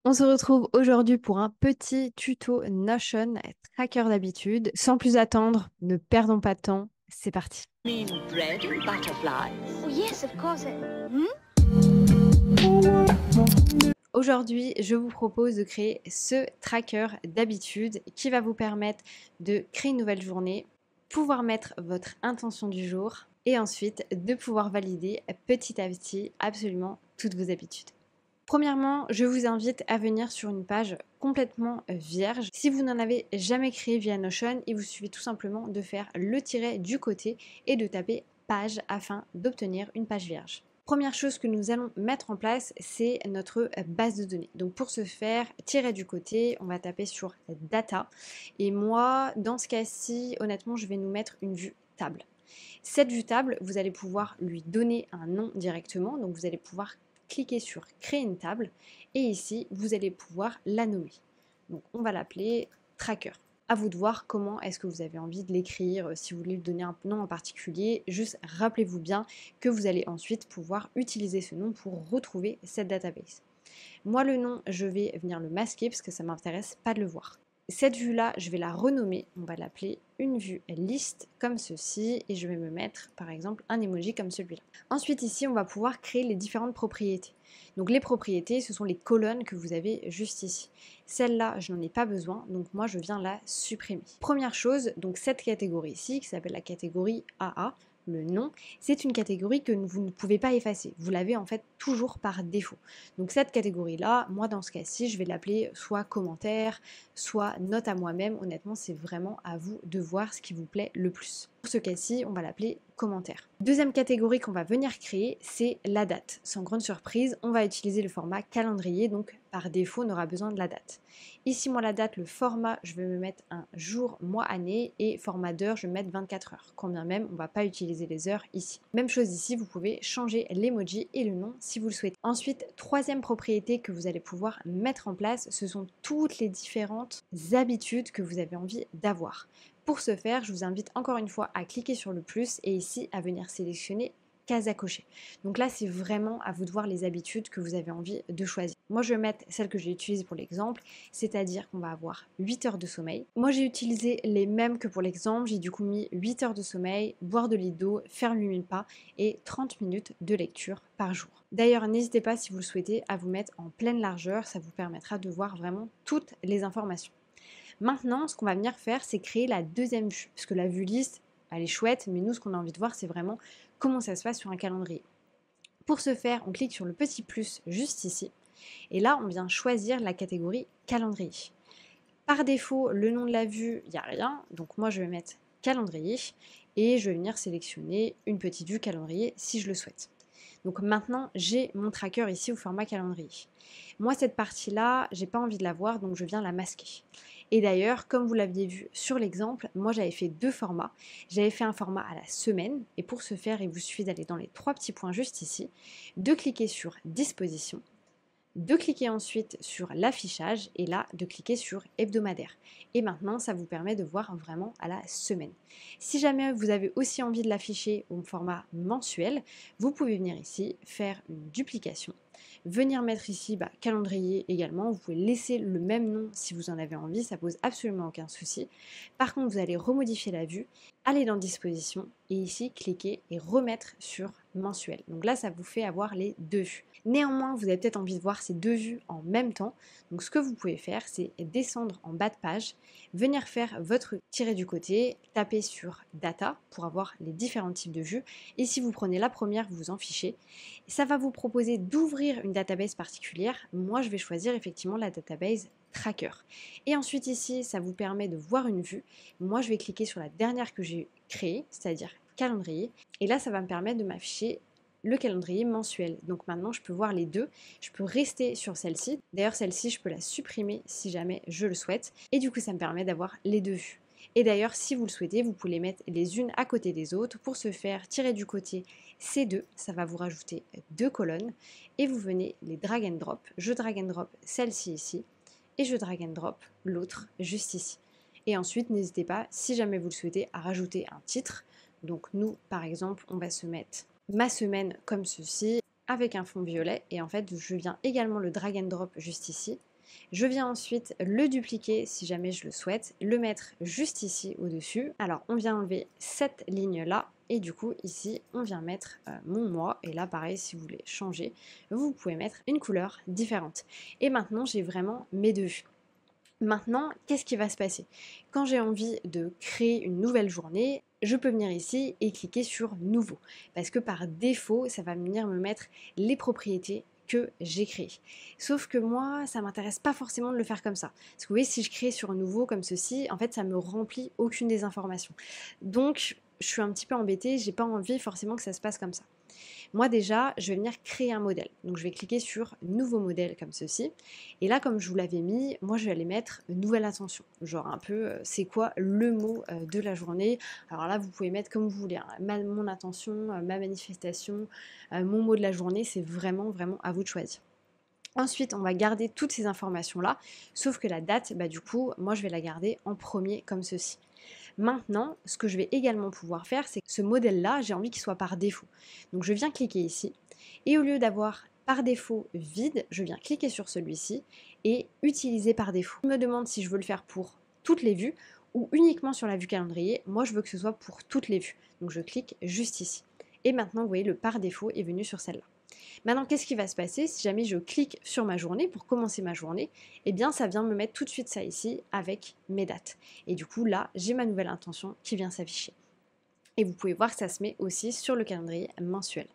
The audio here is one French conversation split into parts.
On se retrouve aujourd'hui pour un petit tuto Notion tracker d'habitude. Sans plus attendre, ne perdons pas de temps, c'est parti. Mean bread and butterflies. Oh, yes, of course. Hmm? Aujourd'hui, je vous propose de créer ce tracker d'habitude qui va vous permettre de créer une nouvelle journée, pouvoir mettre votre intention du jour et ensuite de pouvoir valider petit à petit absolument toutes vos habitudes. Premièrement, je vous invite à venir sur une page complètement vierge. Si vous n'en avez jamais créé via Notion, il vous suffit tout simplement de faire le tiret du côté et de taper page afin d'obtenir une page vierge. Première chose que nous allons mettre en place, c'est notre base de données. Donc pour ce faire, tiret du côté, on va taper sur data. Et moi, dans ce cas-ci, honnêtement, je vais nous mettre une vue table. Cette vue table, vous allez pouvoir lui donner un nom directement. Donc vous allez pouvoir cliquez sur créer une table et ici vous allez pouvoir la nommer. Donc on va l'appeler tracker. À vous de voir comment est-ce que vous avez envie de l'écrire, si vous voulez lui donner un nom en particulier. Juste rappelez-vous bien que vous allez ensuite pouvoir utiliser ce nom pour retrouver cette database. Moi le nom, je vais venir le masquer parce que ça ne m'intéresse pas de le voir. Cette vue-là, je vais la renommer, on va l'appeler une vue liste comme ceci et je vais me mettre par exemple un emoji comme celui-là. Ensuite ici, on va pouvoir créer les différentes propriétés. Donc les propriétés, ce sont les colonnes que vous avez juste ici. Celle-là, je n'en ai pas besoin, donc moi je viens la supprimer. Première chose, donc cette catégorie ici, qui s'appelle la catégorie AA, le nom, c'est une catégorie que vous ne pouvez pas effacer. Vous l'avez en fait toujours par défaut. Donc cette catégorie-là, moi dans ce cas-ci, je vais l'appeler soit commentaire, soit note à moi-même. Honnêtement, c'est vraiment à vous de voir ce qui vous plaît le plus. Pour ce cas-ci, on va l'appeler commentaire. Deuxième catégorie qu'on va venir créer, c'est la date. Sans grande surprise, on va utiliser le format calendrier, donc par défaut, on aura besoin de la date. Ici, moi, la date, le format, je vais me mettre un jour, mois, année et format d'heure, je vais mettre 24 heures. Quand bien même, on ne va pas utiliser les heures ici. Même chose ici, vous pouvez changer l'emoji et le nom si vous le souhaitez. Ensuite, troisième propriété que vous allez pouvoir mettre en place, ce sont toutes les différentes habitudes que vous avez envie d'avoir. Pour ce faire, je vous invite encore une fois à cliquer sur le plus et ici à venir sélectionner case à cocher. Donc là, c'est vraiment à vous de voir les habitudes que vous avez envie de choisir. Moi, je vais mettre celle que j'ai utilisée pour l'exemple, c'est-à-dire qu'on va avoir 8 heures de sommeil. Moi, j'ai utilisé les mêmes que pour l'exemple. J'ai du coup mis 8 heures de sommeil, boire de litre d'eau, faire 8000 pas et 30 minutes de lecture par jour. D'ailleurs, n'hésitez pas si vous le souhaitez à vous mettre en pleine largeur. Ça vous permettra de voir vraiment toutes les informations. Maintenant, ce qu'on va venir faire, c'est créer la deuxième vue. Parce que la vue liste, elle est chouette, mais nous, ce qu'on a envie de voir, c'est vraiment comment ça se passe sur un calendrier. Pour ce faire, on clique sur le petit plus juste ici. Et là, on vient choisir la catégorie calendrier. Par défaut, le nom de la vue, il n'y a rien. Donc moi, je vais mettre calendrier et je vais venir sélectionner une petite vue calendrier si je le souhaite. Donc maintenant, j'ai mon tracker ici au format calendrier. Moi, cette partie-là, j'ai pas envie de la voir, donc je viens la masquer. Et d'ailleurs, comme vous l'aviez vu sur l'exemple, moi j'avais fait deux formats. J'avais fait un format à la semaine, et pour ce faire, il vous suffit d'aller dans les trois petits points juste ici, de cliquer sur disposition, de cliquer ensuite sur l'affichage et là de cliquer sur hebdomadaire. Et maintenant ça vous permet de voir vraiment à la semaine. Si jamais vous avez aussi envie de l'afficher au format mensuel, vous pouvez venir ici faire une duplication, venir mettre ici calendrier également. Vous pouvez laisser le même nom si vous en avez envie, ça pose absolument aucun souci. Par contre vous allez remodifier la vue, aller dans disposition et ici cliquer et remettre sur mensuel. Donc là ça vous fait avoir les deux vues. Néanmoins, vous avez peut-être envie de voir ces deux vues en même temps. Donc ce que vous pouvez faire, c'est descendre en bas de page, venir faire votre tiret du côté, taper sur data pour avoir les différents types de vues. Et si vous prenez la première, vous vous en fichez. Ça va vous proposer d'ouvrir une database particulière. Moi, je vais choisir effectivement la database tracker. Et ensuite ici, ça vous permet de voir une vue. Moi, je vais cliquer sur la dernière que j'ai créée, c'est-à-dire calendrier. Et là, ça va me permettre de m'afficher le calendrier mensuel. Donc maintenant, je peux voir les deux. Je peux rester sur celle-ci. D'ailleurs, celle-ci, je peux la supprimer si jamais je le souhaite. Et du coup, ça me permet d'avoir les deux vues. Et d'ailleurs, si vous le souhaitez, vous pouvez les mettre les unes à côté des autres. Pour ce faire, tirer du côté ces deux. Ça va vous rajouter deux colonnes. Et vous venez les drag and drop. Je drag and drop celle-ci ici. Et je drag and drop l'autre juste ici. Et ensuite, n'hésitez pas, si jamais vous le souhaitez, à rajouter un titre. Donc nous, par exemple, on va se mettre ma semaine comme ceci avec un fond violet et en fait je viens également le drag and drop juste ici Je viens ensuite le dupliquer si jamais je le souhaite, le mettre juste ici au-dessus. Alors on vient enlever cette ligne-là et du coup ici on vient mettre mon mois. Et là pareil, si vous voulez changer, vous pouvez mettre une couleur différente. Et maintenant j'ai vraiment mes deux vues. Maintenant, qu'est-ce qui va se passer? Quand j'ai envie de créer une nouvelle journée, je peux venir ici et cliquer sur Nouveau. Parce que par défaut, ça va venir me mettre les propriétés que j'ai créées. Sauf que moi, ça m'intéresse pas forcément de le faire comme ça. Parce que vous voyez, si je crée sur Nouveau comme ceci, en fait, ça me remplit aucune des informations. Donc, je suis un petit peu embêtée, j'ai pas envie forcément que ça se passe comme ça. Moi déjà, je vais venir créer un modèle. Donc je vais cliquer sur Nouveau modèle comme ceci. Et là, comme je vous l'avais mis, moi je vais aller mettre Nouvelle intention. Genre un peu, c'est quoi le mot de la journée. Alors là, vous pouvez mettre comme vous voulez. Hein. Mon intention, ma manifestation, mon mot de la journée, c'est vraiment, vraiment à vous de choisir. Ensuite, on va garder toutes ces informations-là, sauf que la date, bah, du coup, moi je vais la garder en premier comme ceci. Maintenant, ce que je vais également pouvoir faire, c'est que ce modèle-là, j'ai envie qu'il soit par défaut. Donc je viens cliquer ici, et au lieu d'avoir par défaut vide, je viens cliquer sur celui-ci et utiliser par défaut. Il me demande si je veux le faire pour toutes les vues ou uniquement sur la vue calendrier. Moi, je veux que ce soit pour toutes les vues. Donc je clique juste ici. Et maintenant, vous voyez, le par défaut est venu sur celle-là. Maintenant, qu'est-ce qui va se passer si jamais je clique sur ma journée pour commencer ma journée? Eh bien, ça vient me mettre tout de suite ça ici avec mes dates. Et du coup, là, j'ai ma nouvelle intention qui vient s'afficher. Et vous pouvez voir que ça se met aussi sur le calendrier mensuel.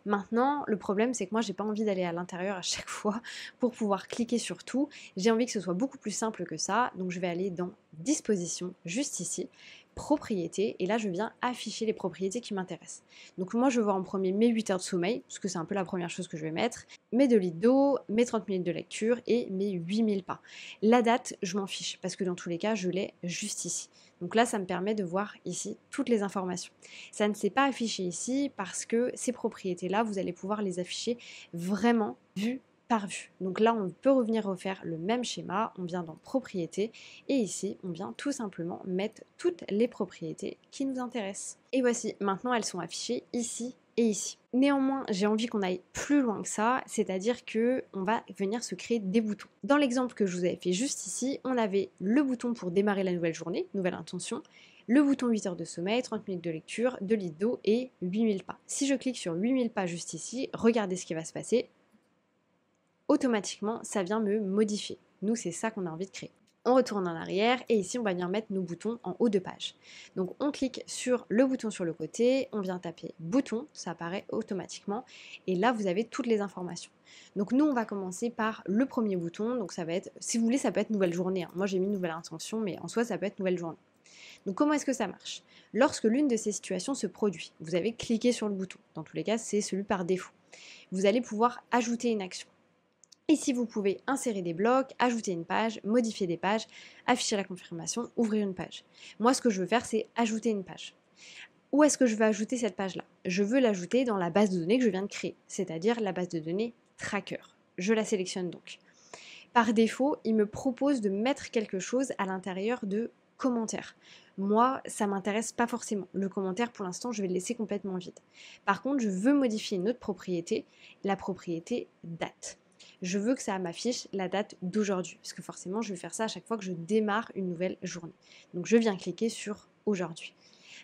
Maintenant, le problème, c'est que moi, j'ai pas envie d'aller à l'intérieur à chaque fois pour pouvoir cliquer sur tout. J'ai envie que ce soit beaucoup plus simple que ça. Donc, je vais aller dans Dispositions, juste ici, Propriétés. Et là, je viens afficher les propriétés qui m'intéressent. Donc, moi, je vois en premier mes 8 heures de sommeil, parce que c'est un peu la première chose que je vais mettre, mes 2 litres d'eau, mes 30 minutes de lecture et mes 8000 pas. La date, je m'en fiche, parce que dans tous les cas, je l'ai juste ici. Donc là, ça me permet de voir ici toutes les informations. Ça ne s'est pas affiché ici parce que ces propriétés-là, vous allez pouvoir les afficher vraiment vue par vue. Donc là, on peut revenir refaire le même schéma. On vient dans Propriétés et ici, on vient tout simplement mettre toutes les propriétés qui nous intéressent. Et voici, maintenant, elles sont affichées ici et ici. Néanmoins, j'ai envie qu'on aille plus loin que ça, c'est-à-dire que on va venir se créer des boutons. Dans l'exemple que je vous avais fait juste ici, on avait le bouton pour démarrer la nouvelle journée, nouvelle intention, le bouton 8 heures de sommeil, 30 minutes de lecture, 2 litres d'eau et 8000 pas. Si je clique sur 8000 pas juste ici, regardez ce qui va se passer. Automatiquement, ça vient me modifier. Nous, c'est ça qu'on a envie de créer. On retourne en arrière et ici on va venir mettre nos boutons en haut de page. Donc on clique sur le bouton sur le côté, on vient taper bouton, ça apparaît automatiquement et là vous avez toutes les informations. Donc nous on va commencer par le premier bouton, donc ça va être, si vous voulez ça peut être nouvelle journée, hein. Moi j'ai mis nouvelle intention mais en soi ça peut être nouvelle journée. Donc comment est-ce que ça marche? Lorsque l'une de ces situations se produit, vous avez cliqué sur le bouton, dans tous les cas c'est celui par défaut. Vous allez pouvoir ajouter une action. Ici, vous pouvez insérer des blocs, ajouter une page, modifier des pages, afficher la confirmation, ouvrir une page. Moi, ce que je veux faire, c'est ajouter une page. Où est-ce que je veux ajouter cette page-là? Je veux l'ajouter dans la base de données que je viens de créer, c'est-à-dire la base de données Tracker. Je la sélectionne donc. Par défaut, il me propose de mettre quelque chose à l'intérieur de commentaires. Moi, ça ne m'intéresse pas forcément. Le commentaire, pour l'instant, je vais le laisser complètement vide. Par contre, je veux modifier une autre propriété, la propriété date. Je veux que ça m'affiche la date d'aujourd'hui, parce que forcément, je vais faire ça à chaque fois que je démarre une nouvelle journée. Donc, je viens cliquer sur aujourd'hui.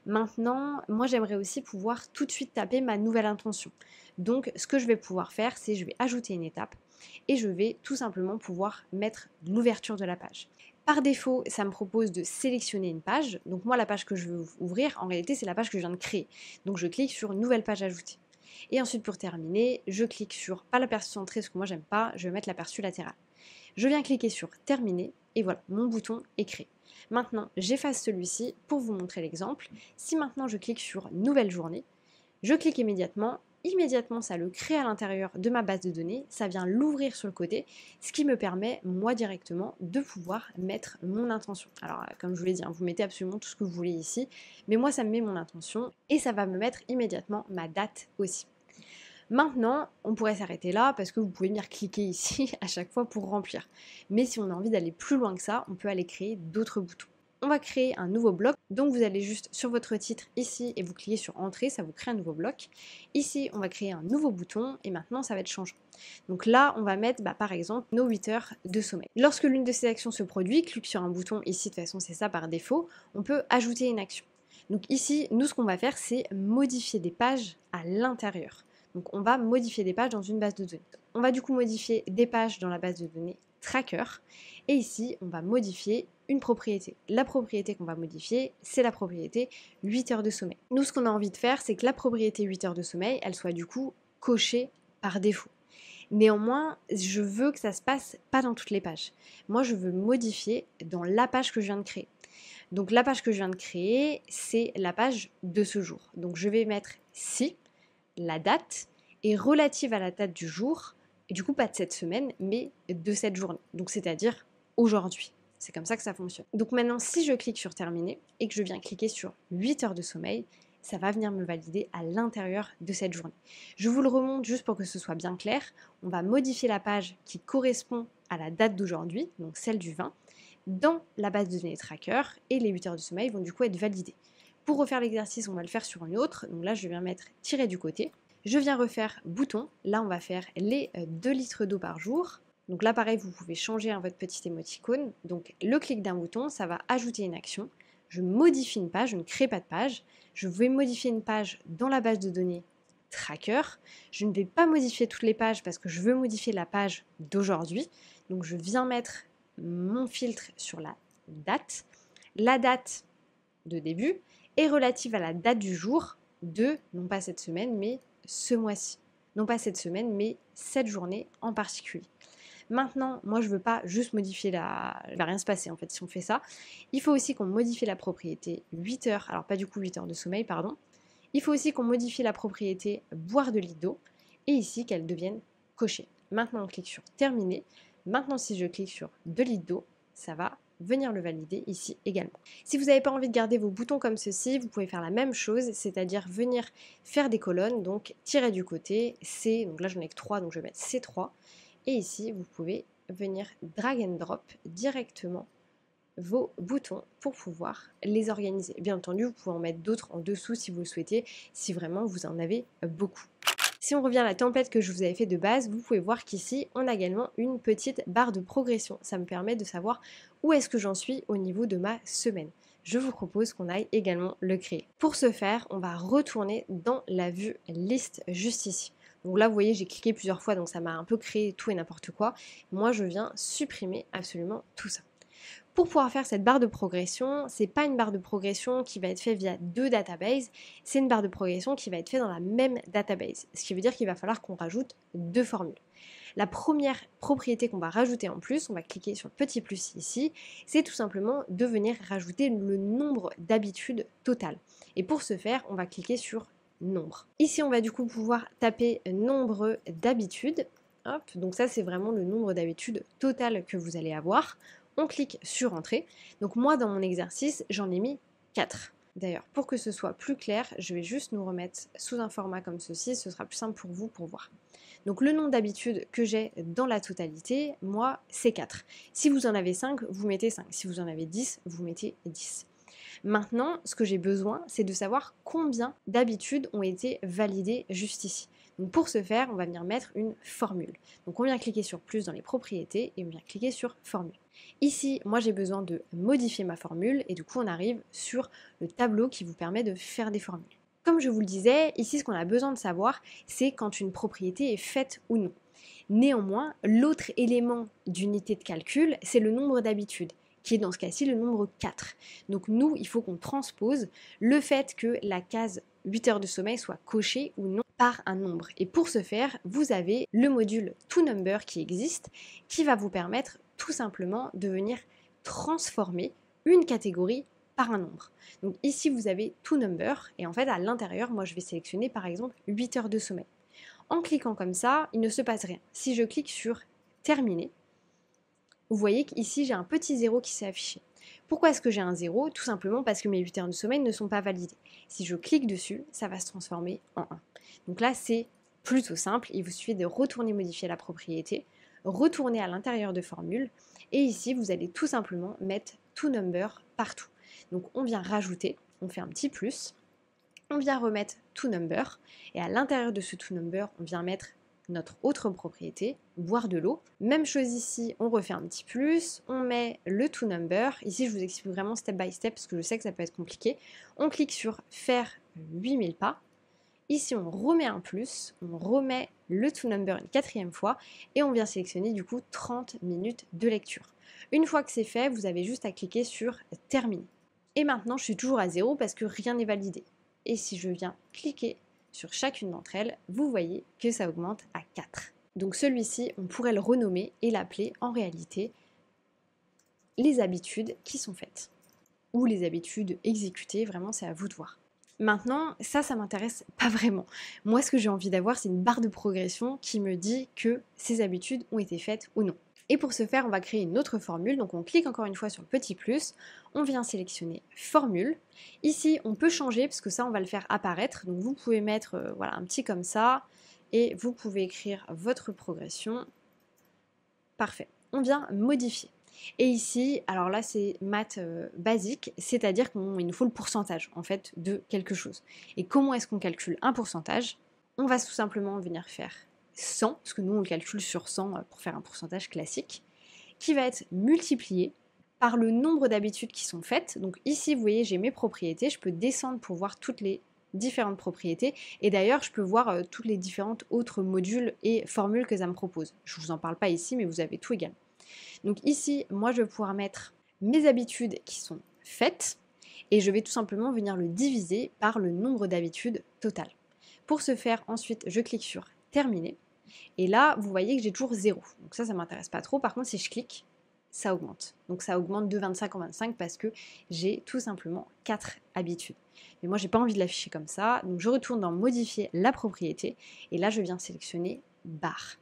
Maintenant, moi, j'aimerais aussi pouvoir tout de suite taper ma nouvelle intention. Donc, ce que je vais pouvoir faire, c'est je vais ajouter une étape et je vais tout simplement pouvoir mettre l'ouverture de la page. Par défaut, ça me propose de sélectionner une page. Donc, moi, la page que je veux ouvrir, en réalité, c'est la page que je viens de créer. Donc, je clique sur Nouvelle page ajoutée. Et ensuite, pour terminer, je clique sur, pas l'aperçu centré, parce que moi j'aime pas, je vais mettre l'aperçu latéral. Je viens cliquer sur terminer, et voilà, mon bouton est créé. Maintenant, j'efface celui-ci pour vous montrer l'exemple. Si maintenant je clique sur nouvelle journée, je clique immédiatement ça le crée à l'intérieur de ma base de données, ça vient l'ouvrir sur le côté, ce qui me permet, moi directement, de pouvoir mettre mon intention. Alors, comme je vous l'ai dit, hein, vous mettez absolument tout ce que vous voulez ici, mais moi ça me met mon intention et ça va me mettre immédiatement ma date aussi. Maintenant, on pourrait s'arrêter là parce que vous pouvez venir cliquer ici à chaque fois pour remplir. Mais si on a envie d'aller plus loin que ça, on peut aller créer d'autres boutons. on va créer un nouveau bloc. Donc vous allez juste sur votre titre ici et vous cliquez sur entrée, ça vous crée un nouveau bloc. Ici, on va créer un nouveau bouton et maintenant ça va être changeant. Donc là, on va mettre par exemple nos 8 heures de sommeil. Lorsque l'une de ces actions se produit, clique sur un bouton ici, de toute façon c'est ça par défaut, on peut ajouter une action. Donc ici, nous ce qu'on va faire, c'est modifier des pages à l'intérieur. Donc on va modifier des pages dans une base de données. On va du coup modifier des pages dans la base de données tracker. Et ici, on va modifier une propriété. La propriété qu'on va modifier, c'est la propriété 8 heures de sommeil. Nous, ce qu'on a envie de faire, c'est que la propriété 8 heures de sommeil, elle soit du coup cochée par défaut. Néanmoins, je veux que ça se passe pas dans toutes les pages. Moi, je veux modifier dans la page que je viens de créer. Donc la page que je viens de créer, c'est la page de ce jour. Donc je vais mettre si la date est relative à la date du jour, et du coup pas de cette semaine, mais de cette journée. Donc c'est-à-dire aujourd'hui. C'est comme ça que ça fonctionne. Donc maintenant, si je clique sur terminer et que je viens cliquer sur 8 heures de sommeil, ça va venir me valider à l'intérieur de cette journée. Je vous le remonte juste pour que ce soit bien clair. On va modifier la page qui correspond à la date d'aujourd'hui, donc celle du 20, dans la base de données tracker, et les 8 heures de sommeil vont du coup être validées. Pour refaire l'exercice, on va le faire sur une autre. Donc là, je viens mettre tiret du côté. Je viens refaire bouton. Là, on va faire les 2 litres d'eau par jour. Donc là, pareil, vous pouvez changer votre petit émoticône. Donc le clic d'un bouton, ça va ajouter une action. Je modifie une page, je ne crée pas de page. Je vais modifier une page dans la base de données tracker. Je ne vais pas modifier toutes les pages parce que je veux modifier la page d'aujourd'hui. Donc je viens mettre mon filtre sur la date. La date de début est relative à la date du jour de, non pas cette semaine, mais ce mois-ci. Non pas cette semaine, mais cette journée en particulier. Maintenant, moi je veux pas juste modifier il va rien se passer en fait si on fait ça. Il faut aussi qu'on modifie la propriété 8 heures, alors pas du coup 8 heures de sommeil, pardon. Il faut aussi qu'on modifie la propriété boire de litre d'eau et ici qu'elle devienne cochée. Maintenant on clique sur terminer. Maintenant si je clique sur 2 litres d'eau, ça va venir le valider ici également. Si vous n'avez pas envie de garder vos boutons comme ceci, vous pouvez faire la même chose, c'est-à-dire venir faire des colonnes, donc tirer du côté, C, donc là j'en ai que 3, donc je vais mettre C3. Et ici, vous pouvez venir drag and drop directement vos boutons pour pouvoir les organiser. Bien entendu, vous pouvez en mettre d'autres en dessous si vous le souhaitez, si vraiment vous en avez beaucoup. Si on revient à la template que je vous avais fait de base, vous pouvez voir qu'ici, on a également une petite barre de progression. Ça me permet de savoir où est-ce que j'en suis au niveau de ma semaine. Je vous propose qu'on aille également le créer. Pour ce faire, on va retourner dans la vue liste juste ici. Donc là, vous voyez, j'ai cliqué plusieurs fois, donc ça m'a un peu créé tout et n'importe quoi. Moi, je viens supprimer absolument tout ça. Pour pouvoir faire cette barre de progression, c'est pas une barre de progression qui va être faite via 2 databases, c'est une barre de progression qui va être faite dans la même database. Ce qui veut dire qu'il va falloir qu'on rajoute 2 formules. La première propriété qu'on va rajouter en plus, on va cliquer sur le petit plus ici, c'est tout simplement de venir rajouter le nombre d'habitudes totales. Et pour ce faire, on va cliquer sur nombre. Ici, on va du coup pouvoir taper nombre d'habitudes. Hop, donc ça, c'est vraiment le nombre d'habitudes total que vous allez avoir. On clique sur entrée. Donc moi, dans mon exercice, j'en ai mis 4. D'ailleurs, pour que ce soit plus clair, je vais juste nous remettre sous un format comme ceci. Ce sera plus simple pour vous pour voir. Donc le nombre d'habitudes que j'ai dans la totalité, moi, c'est 4. Si vous en avez 5, vous mettez 5. Si vous en avez 10, vous mettez 10. Maintenant, ce que j'ai besoin, c'est de savoir combien d'habitudes ont été validées juste ici. Donc pour ce faire, on va venir mettre une formule. Donc on vient cliquer sur plus dans les propriétés et on vient cliquer sur formule. Ici, moi j'ai besoin de modifier ma formule et du coup on arrive sur le tableau qui vous permet de faire des formules. Comme je vous le disais, ici ce qu'on a besoin de savoir, c'est quand une propriété est faite ou non. Néanmoins, l'autre élément d'unité de calcul, c'est le nombre d'habitudes, qui est dans ce cas-ci le nombre 4. Donc nous, il faut qu'on transpose le fait que la case 8 heures de sommeil soit cochée ou non par un nombre. Et pour ce faire, vous avez le module toNumber qui existe, qui va vous permettre tout simplement de venir transformer une catégorie par un nombre. Donc ici, vous avez toNumber, et en fait, à l'intérieur, moi, je vais sélectionner par exemple 8 heures de sommeil. En cliquant comme ça, il ne se passe rien. Si je clique sur terminer, vous voyez qu'ici, j'ai un petit 0 qui s'est affiché. Pourquoi est-ce que j'ai un 0? Tout simplement parce que mes 8 heures de sommeil ne sont pas validées. Si je clique dessus, ça va se transformer en 1. Donc là, c'est plutôt simple. Il vous suffit de retourner modifier la propriété, retourner à l'intérieur de formule, et ici, vous allez tout simplement mettre toNumber partout. Donc on vient rajouter, on fait un petit plus, on vient remettre toNumber et à l'intérieur de ce toNumber, on vient mettre notre autre propriété, boire de l'eau. Même chose ici, on refait un petit plus, on met le toNumber. Ici, je vous explique vraiment step by step parce que je sais que ça peut être compliqué. On clique sur faire 8000 pas. Ici, on remet un plus, on remet le toNumber une 4e fois et on vient sélectionner du coup 30 minutes de lecture. Une fois que c'est fait, vous avez juste à cliquer sur terminer. Et maintenant, je suis toujours à 0 parce que rien n'est validé. Et si je viens cliquer sur chacune d'entre elles, vous voyez que ça augmente à 4. Donc celui-ci, on pourrait le renommer et l'appeler en réalité les habitudes qui sont faites. Ou les habitudes exécutées, vraiment c'est à vous de voir. Maintenant, ça m'intéresse pas vraiment. Moi, ce que j'ai envie d'avoir, c'est une barre de progression qui me dit que ces habitudes ont été faites ou non. Et pour ce faire, on va créer une autre formule. Donc on clique encore une fois sur le petit plus, on vient sélectionner formule. Ici, on peut changer parce que ça, on va le faire apparaître. Donc vous pouvez mettre voilà, un petit comme ça et vous pouvez écrire votre progression. Parfait. On vient modifier. Et ici, alors là c'est maths basique, c'est-à-dire qu'il nous faut le pourcentage en fait de quelque chose. Et comment est-ce qu'on calcule un pourcentage? On va tout simplement venir faire 100, parce que nous on le calcule sur 100 pour faire un pourcentage classique, qui va être multiplié par le nombre d'habitudes qui sont faites. Donc ici vous voyez j'ai mes propriétés, je peux descendre pour voir toutes les différentes propriétés et d'ailleurs je peux voir toutes les différentes autres modules et formules que ça me propose. Je vous en parle pas ici mais vous avez tout également. Donc ici, moi je vais pouvoir mettre mes habitudes qui sont faites et je vais tout simplement venir le diviser par le nombre d'habitudes total. Pour ce faire, ensuite, je clique sur terminer et là, vous voyez que j'ai toujours 0. Donc ça m'intéresse pas trop. Par contre, si je clique, ça augmente. Donc ça augmente de 25 en 25 parce que j'ai tout simplement 4 habitudes. Mais moi, j'ai pas envie de l'afficher comme ça. Donc je retourne dans modifier la propriété et là, je viens sélectionner barre.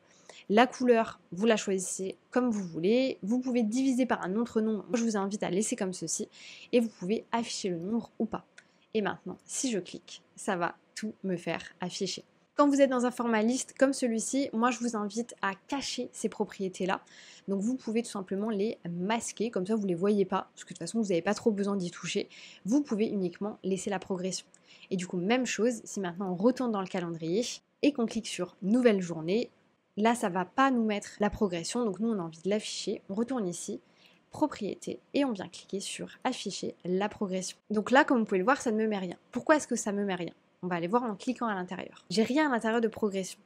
La couleur, vous la choisissez comme vous voulez. Vous pouvez diviser par un autre nombre. Moi, je vous invite à laisser comme ceci. Et vous pouvez afficher le nombre ou pas. Et maintenant, si je clique, ça va tout me faire afficher. Quand vous êtes dans un format liste comme celui-ci, moi, je vous invite à cacher ces propriétés-là. Donc, vous pouvez tout simplement les masquer. Comme ça, vous ne les voyez pas. Parce que de toute façon, vous n'avez pas trop besoin d'y toucher. Vous pouvez uniquement laisser la progression. Et du coup, même chose, si maintenant on retourne dans le calendrier et qu'on clique sur nouvelle journée, là, ça ne va pas nous mettre la progression, donc nous, on a envie de l'afficher. On retourne ici, propriété, et on vient cliquer sur afficher la progression. Donc là, comme vous pouvez le voir, ça ne me met rien. Pourquoi est-ce que ça ne me met rien? On va aller voir en cliquant à l'intérieur. J'ai rien à l'intérieur de progression,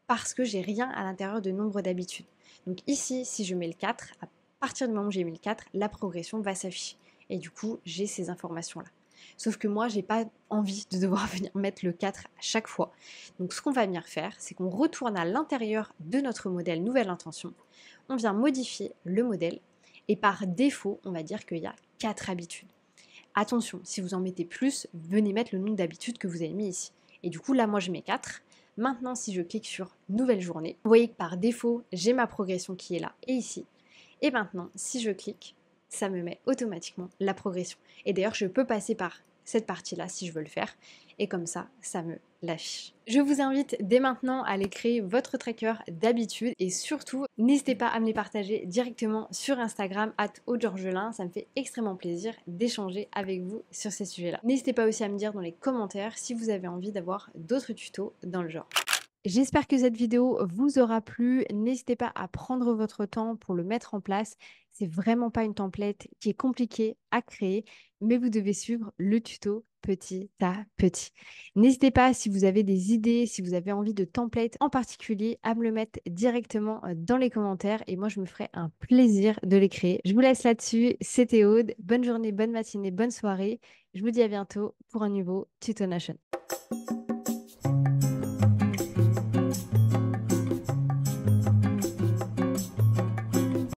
parce que j'ai rien à l'intérieur de nombre d'habitudes. Donc ici, si je mets le 4, à partir du moment où j'ai mis le 4, la progression va s'afficher. Et du coup, j'ai ces informations-là. Sauf que moi, j'ai pas envie de devoir venir mettre le 4 à chaque fois. Donc ce qu'on va venir faire, c'est qu'on retourne à l'intérieur de notre modèle nouvelle intention. On vient modifier le modèle et par défaut, on va dire qu'il y a 4 habitudes. Attention, si vous en mettez plus, venez mettre le nombre d'habitudes que vous avez mis ici. Et du coup, là, moi, je mets 4. Maintenant, si je clique sur nouvelle journée, vous voyez que par défaut, j'ai ma progression qui est là et ici. Et maintenant, si je clique, ça me met automatiquement la progression. Et d'ailleurs, je peux passer par cette partie-là si je veux le faire. Et comme ça me l'affiche. Je vous invite dès maintenant à aller créer votre tracker d'habitude. Et surtout, n'hésitez pas à me les partager directement sur Instagram @audegeorgelin. Ça me fait extrêmement plaisir d'échanger avec vous sur ces sujets-là. N'hésitez pas aussi à me dire dans les commentaires si vous avez envie d'avoir d'autres tutos dans le genre. J'espère que cette vidéo vous aura plu. N'hésitez pas à prendre votre temps pour le mettre en place. C'est vraiment pas une template qui est compliquée à créer, mais vous devez suivre le tuto petit à petit. N'hésitez pas, si vous avez des idées, si vous avez envie de templates en particulier, à me le mettre directement dans les commentaires et moi je me ferai un plaisir de les créer. Je vous laisse là-dessus. C'était Aude. Bonne journée, bonne matinée, bonne soirée. Je vous dis à bientôt pour un nouveau Tuto Nation.